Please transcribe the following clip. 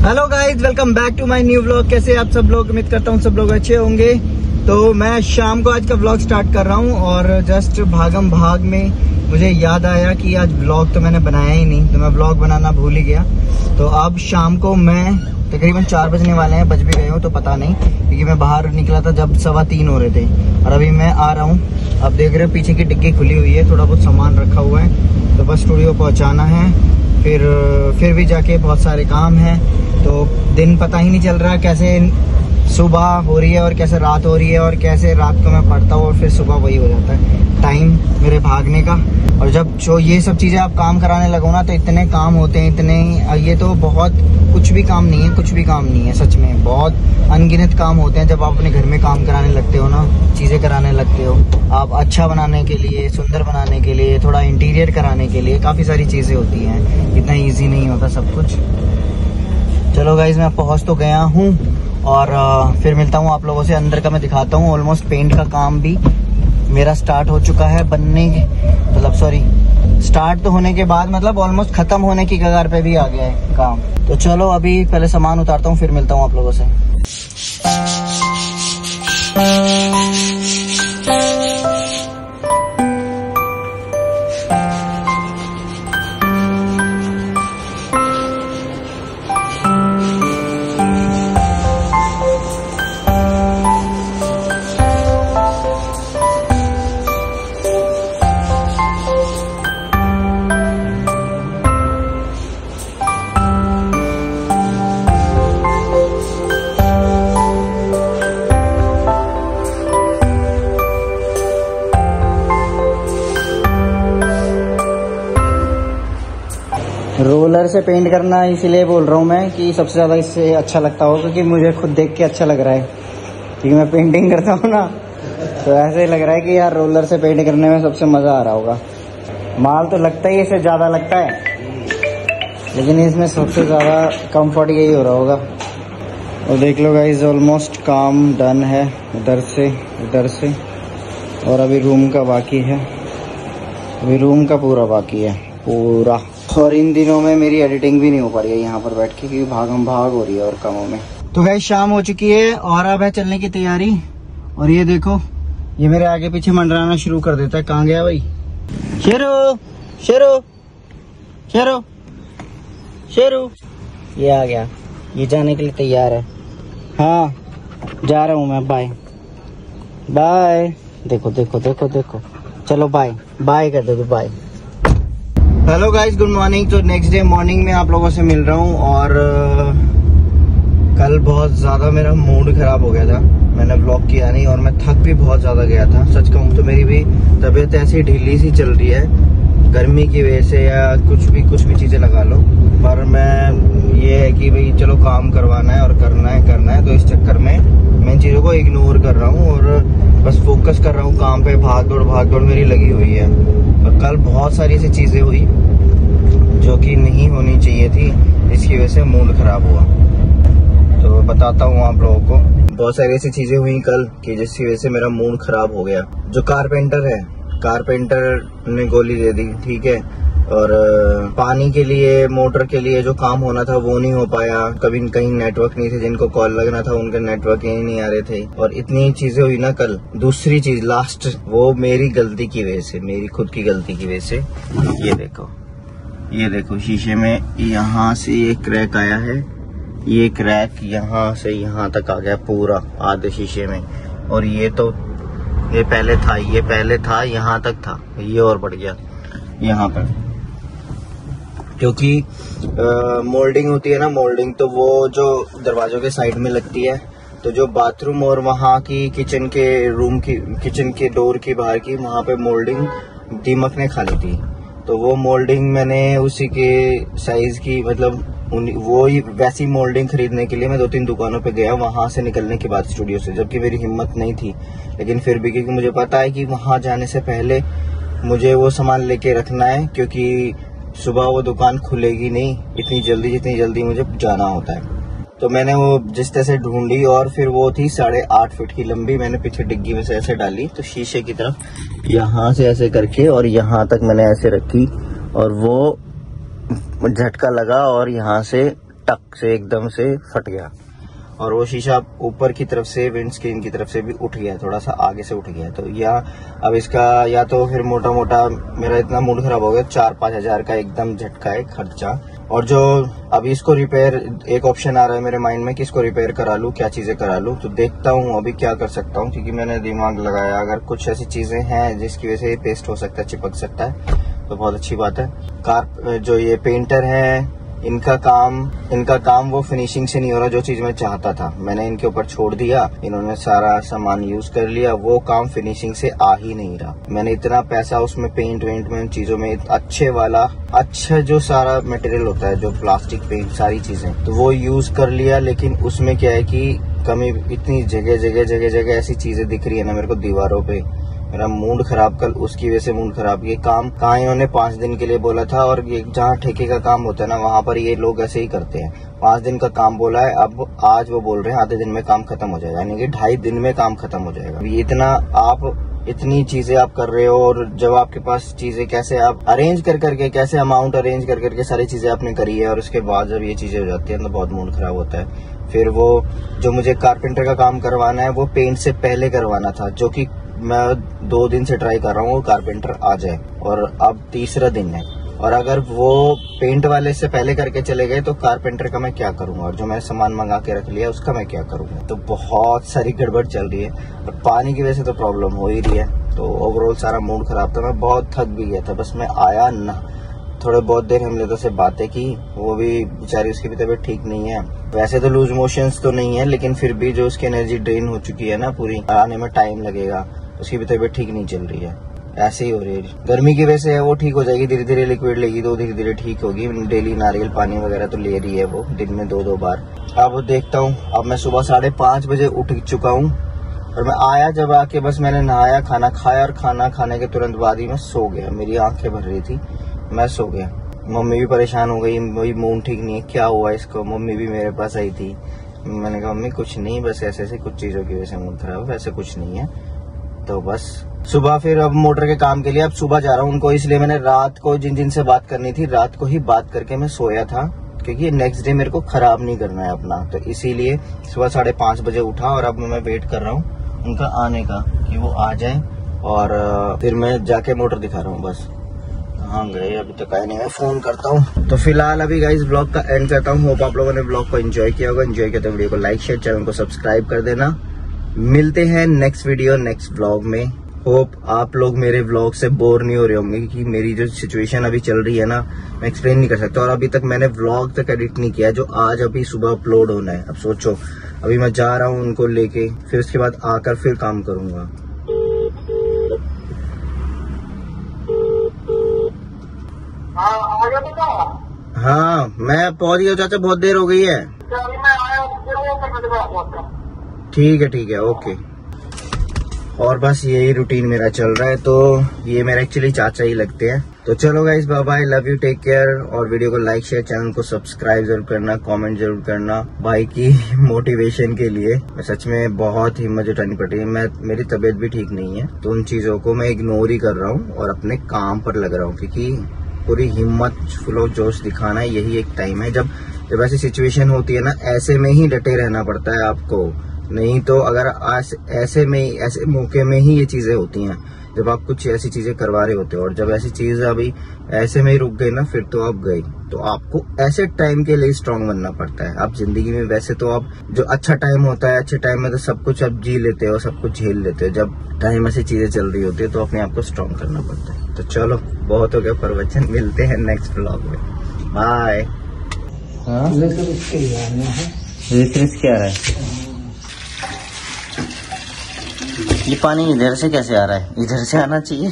Hello guys, welcome back to my new vlog. कैसे आप सब लोग? उम्मीद करता हूँ सब लोग अच्छे होंगे। तो मैं शाम को आज का व्लॉग स्टार्ट कर रहा हूँ और जस्ट भागम भाग में मुझे याद आया कि आज व्लॉग तो मैंने बनाया ही नहीं, तो मैं व्लॉग बनाना भूल ही गया। तो अब शाम को मैं तकरीबन 4 बजने वाले हैं, बज भी गए हो तो पता नहीं, क्योंकि मैं बाहर निकला था जब 2:15 हो रहे थे और अभी मैं आ रहा हूँ। अब देख रहे हो पीछे की डिक्की खुली हुई है, थोड़ा बहुत सामान रखा हुआ है, तो बस स्टूडियो पहुँचाना है। फिर भी जाके बहुत सारे काम हैं, तो दिन पता ही नहीं चल रहा कैसे सुबह हो रही है और कैसे रात हो रही है और कैसे रात को मैं पढ़ता हूँ और फिर सुबह वही हो जाता है टाइम मेरे भागने का। और जब जो ये सब चीज़ें आप काम कराने लगो ना, तो इतने काम होते हैं, इतने, ये तो बहुत कुछ भी काम नहीं है, कुछ भी काम नहीं है सच में। बहुत अनगिनत काम होते हैं जब आप अपने घर में काम कराने लगते हो ना, चीज़ें कराने लगते हो आप, अच्छा बनाने के लिए, सुंदर बनाने के लिए, थोड़ा इंटीरियर कराने के लिए, काफ़ी सारी चीज़ें होती हैं। इतना ईजी नहीं होता सब कुछ। चलो गाइज, मैं पहुँच तो गया हूँ और फिर मिलता हूँ आप लोगों से। अंदर का मैं दिखाता हूँ। ऑलमोस्ट पेंट का काम भी मेरा स्टार्ट हो चुका है बनने, मतलब सॉरी, स्टार्ट तो होने के बाद मतलब ऑलमोस्ट खत्म होने की कगार पे भी आ गया है काम। तो चलो अभी पहले सामान उतारता हूँ, फिर मिलता हूँ आप लोगों से। रोलर से पेंट करना इसीलिए बोल रहा हूँ मैं कि सबसे ज़्यादा इससे अच्छा लगता हो, क्योंकि मुझे खुद देख के अच्छा लग रहा है, क्योंकि मैं पेंटिंग करता हूँ ना, तो ऐसे लग रहा है कि यार रोलर से पेंट करने में सबसे मज़ा आ रहा होगा। माल तो लगता ही इससे ज़्यादा लगता है, लेकिन इसमें सबसे ज़्यादा कंफर्ट यही हो रहा होगा। और देख लो गाइस, ऑलमोस्ट काम डन है इधर से, और अभी रूम का बाकी है, अभी रूम का पूरा बाकी है पूरा। और इन दिनों में मेरी एडिटिंग भी नहीं हो पा रही है यहाँ पर बैठ के, क्योंकि भागम भाग हो रही है और कामों में। तो गाइस शाम हो चुकी है और अब है चलने की तैयारी। और ये देखो, ये मेरे आगे पीछे मंडराना शुरू कर देता है। कहाँ गया भाई? शेरू शेरू शेरू शेरू, ये आ गया, ये जाने के लिए तैयार है। हाँ जा रहा हूँ मैं, बाय बाय। देखो देखो देखो देखो, चलो बाय बाय कर दो, bye. Hello guys, good morning. तो नेक्स्ट डे मॉर्निंग में आप लोगों से मिल रहा हूँ। और कल बहुत ज़्यादा मेरा मूड खराब हो गया था, मैंने व्लॉग किया नहीं, और मैं थक भी बहुत ज़्यादा गया था। सच कहूँ तो मेरी भी तबीयत ऐसी ढीली सी चल रही है, गर्मी की वजह से या कुछ भी चीज़ें लगा लो। पर मैं ये है कि भाई चलो काम करवाना है और करना है, तो इस चक्कर में मैं इन चीज़ों को इग्नोर कर रहा हूँ और बस फोकस कर रहा हूँ काम पे। भाग दौड़ मेरी लगी हुई है। और कल बहुत सारी ऐसी चीज़ें हुई जो कि नहीं होनी चाहिए थी, इसकी वजह से मूड खराब हुआ। तो बताता हूँ आप लोगों को, बहुत सारी ऐसी चीज़ें हुई कल कि जिसकी वजह से मेरा मूड खराब हो गया। जो कारपेंटर ने गोली दे दी, ठीक है। और पानी के लिए, मोटर के लिए जो काम होना था वो नहीं हो पाया। कभी कहीं नेटवर्क नहीं थे, जिनको कॉल लगना था उनके नेटवर्क ही नहीं आ रहे थे। और इतनी चीजें हुई ना कल। दूसरी चीज लास्ट, वो मेरी गलती की वजह से, मेरी खुद की गलती की वजह से, ये देखो शीशे में यहाँ से ये क्रैक आया है। ये क्रैक यहाँ से यहाँ तक आ गया पूरा आधे शीशे में। और ये तो ये पहले था यहाँ तक था, ये और बढ़ गया यहाँ पर, क्योंकि मोल्डिंग होती है ना, मोल्डिंग तो वो जो दरवाजों के साइड में लगती है, तो जो बाथरूम और वहाँ की किचन के डोर की बाहर की, वहाँ पे मोल्डिंग दीमक ने खा ली थी। तो वो मोल्डिंग मैंने उसी के साइज की, मतलब वो वैसी मोल्डिंग खरीदने के लिए मैं 2-3 दुकानों पे गया, वहां से निकलने के बाद स्टूडियो से, जबकि मेरी हिम्मत नहीं थी, लेकिन फिर भी, क्योंकि मुझे पता है कि वहां जाने से पहले मुझे वो सामान लेके रखना है, क्योंकि सुबह वो दुकान खुलेगी नहीं इतनी जल्दी, जितनी जल्दी मुझे जाना होता है। तो मैंने वो जिस तरह से ढूंढी, और फिर वो थी 8.5 फीट की लंबी। मैंने पीछे डिग्गी में से ऐसे डाली, तो शीशे की तरफ यहाँ से ऐसे करके और यहाँ तक मैंने ऐसे रखी, और वो झटका लगा और यहाँ से टक से एकदम से फट गया और वो शीशा ऊपर की तरफ से विंड स्क्रीन की तरफ से भी उठ गया, थोड़ा सा आगे से उठ गया। तो या अब इसका या तो फिर मोटा मोटा मेरा इतना मूड खराब हो गया, 4-5 हजार का एकदम झटका है खर्चा। और जो अभी इसको रिपेयर, एक ऑप्शन आ रहा है मेरे माइंड में कि इसको रिपेयर करा लूं, क्या चीजें करा लूं। तो देखता हूं अभी क्या कर सकता हूं, क्योंकि मैंने दिमाग लगाया अगर कुछ ऐसी चीजें हैं जिसकी वजह से पेस्ट हो सकता है, चिपक सकता है, तो बहुत अच्छी बात है। कार जो ये पेंटर है इनका काम वो फिनिशिंग से नहीं हो रहा। जो चीज मैं चाहता था मैंने इनके ऊपर छोड़ दिया, इन्होंने सारा सामान यूज कर लिया, वो काम फिनिशिंग से आ ही नहीं रहा। मैंने इतना पैसा उसमें पेंट वेंट में, उन चीजों में अच्छा जो सारा मटेरियल होता है, जो प्लास्टिक पेंट सारी चीजें, तो वो यूज कर लिया। लेकिन उसमें क्या है कि कमी इतनी जगह ऐसी चीजें दिख रही है ना मेरे को दीवारों पे। मेरा मूड खराब, कल उसकी वजह से मूड खराब। ये काम कहाँ इन्होंने 5 दिन के लिए बोला था, और ये जहाँ ठेके का काम होता है ना वहाँ पर ये लोग ऐसे ही करते हैं। 5 दिन का काम बोला है, अब आज वो बोल रहे हैं आधे दिन में काम खत्म हो जाएगा, यानी कि 2.5 दिन में काम खत्म हो जाएगा। इतनी चीजें आप कर रहे हो, और जब आपके पास चीजें कैसे आप अरेंज करके कैसे अमाउंट अरेंज करके सारी चीजें आपने करी है, और उसके बाद जब ये चीजें हो जाती है तो बहुत मूड खराब होता है। फिर वो जो मुझे कारपेंटर का काम करवाना है वो पेंट से पहले करवाना था, जो कि मैं 2 दिन से ट्राई कर रहा हूँ वो कारपेंटर आ जाए, और अब 3रा दिन है। और अगर वो पेंट वाले से पहले करके चले गए तो कारपेंटर का मैं क्या करूंगा, और जो मैंने सामान मंगा के रख लिया उसका मैं क्या करूंगा। तो बहुत सारी गड़बड़ चल रही है, और पानी की वजह से तो प्रॉब्लम हो ही रही है। तो ओवरऑल सारा मूड खराब था, मैं बहुत थक भी गया था। बस मैं आया ना, थोड़े बहुत देर हम लोगों से बातें की, वो भी बेचारी, उसकी भी तबीयत ठीक नहीं है। वैसे तो लूज मोशंस तो नहीं है, लेकिन फिर भी जो उसकी एनर्जी ड्रेन हो चुकी है ना पूरी, आने में टाइम लगेगा। उसकी भी तबीयत ठीक नहीं चल रही है, ऐसे ही हो रही है। गर्मी की वजह से है, वो ठीक हो जाएगी, धीरे धीरे लिक्विड लेगी तो धीरे धीरे ठीक होगी। डेली नारियल पानी वगैरह तो ले रही है वो, दिन में 2-2 बार। अब देखता हूँ, अब मैं सुबह 5:30 बजे उठ चुका हूँ, और मैं आया जब आके बस मैंने नहाया, खाना खाया, और खाना खाने के तुरंत बाद ही मैं सो गया। मेरी आंखें भर रही थी, मैं सो गया। मम्मी भी परेशान हो गई, वही मूड ठीक नहीं है, क्या हुआ इसको। मम्मी भी मेरे पास आई थी, मैंने कहा मम्मी कुछ नहीं, बस ऐसे कुछ चीजों की वजह से मूड खराब है, वैसे कुछ नहीं है। तो बस सुबह फिर अब मोटर के काम के लिए अब सुबह जा रहा हूँ उनको, इसलिए मैंने रात को जिन से बात करनी थी रात को ही बात करके मैं सोया था, क्योंकि नेक्स्ट डे मेरे को खराब नहीं करना है अपना। तो इसीलिए सुबह 5:30 बजे उठा, और अब मैं वेट कर रहा हूँ उनका आने का, कि वो आ जाए, और फिर मैं जाके मोटर दिखा रहा हूँ। बस हाँ गए, अभी तक आए नहीं, मैं फोन करता हूँ। तो फिलहाल अभी गाइस ब्लॉग का एंड करता हूँ। होप आप लोगों ने ब्लॉग को एंजॉय किया होगा। एंजॉय किया तो वीडियो को लाइक शेयर, चैनल को सब्सक्राइब कर देना। मिलते हैं नेक्स्ट वीडियो नेक्स्ट ब्लॉग में। होप आप लोग मेरे ब्लॉग से बोर नहीं हो रहे होंगे, कि मेरी जो सिचुएशन अभी चल रही है ना, मैं एक्सप्लेन नहीं कर सकता। और अभी तक मैंने ब्लॉग तक एडिट नहीं किया, जो आज अभी सुबह अपलोड होना है। अब सोचो, अभी मैं जा रहा हूँ उनको लेके, फिर उसके बाद आकर फिर काम करूंगा। हाँ मैं पहुंच गया चाचा, बहुत देर हो गई है। ठीक है ओके। और बस यही रूटीन मेरा चल रहा है। तो ये मेरा एक्चुअली चाचा ही लगते हैं। तो चलो guys, bye bye, love you, take care. और वीडियो को लाइक शेयर, चैनल को सब्सक्राइब जरूर करना, कमेंट जरूर करना भाई की मोटिवेशन के लिए। मैं सच में बहुत हिम्मत जुटानी पड़ रही है, मेरी तबीयत भी ठीक नहीं है, तो उन चीजों को मैं इग्नोर ही कर रहा हूँ और अपने काम पर लग रहा हूँ, क्योंकि पूरी हिम्मत, फुल ऑफ जोश दिखाना है। यही एक टाइम है जब ऐसी सिचुएशन होती है ना, ऐसे में ही डटे रहना पड़ता है आपको। नहीं तो अगर ऐसे मौके में ही ये चीजें होती हैं, जब आप कुछ ऐसी चीजें करवा रहे होते हो, और जब ऐसी चीज अभी ऐसे में ही रुक गई ना, फिर तो आप गई। तो आपको ऐसे टाइम के लिए स्ट्रांग बनना पड़ता है। आप जिंदगी में वैसे तो आप जो अच्छा टाइम होता है, अच्छे टाइम में तो सब कुछ आप जी लेते हो, सब कुछ झेल लेते हो। जब टाइम ऐसी चीजें चल रही होती है तो अपने आप को स्ट्रांग करना पड़ता है। तो चलो, बहुत हो गया प्रवचन, मिलते हैं नेक्स्ट व्लॉग में, बाय। क्या रहा है ये पानी इधर से कैसे आ रहा है? इधर से आना चाहिए।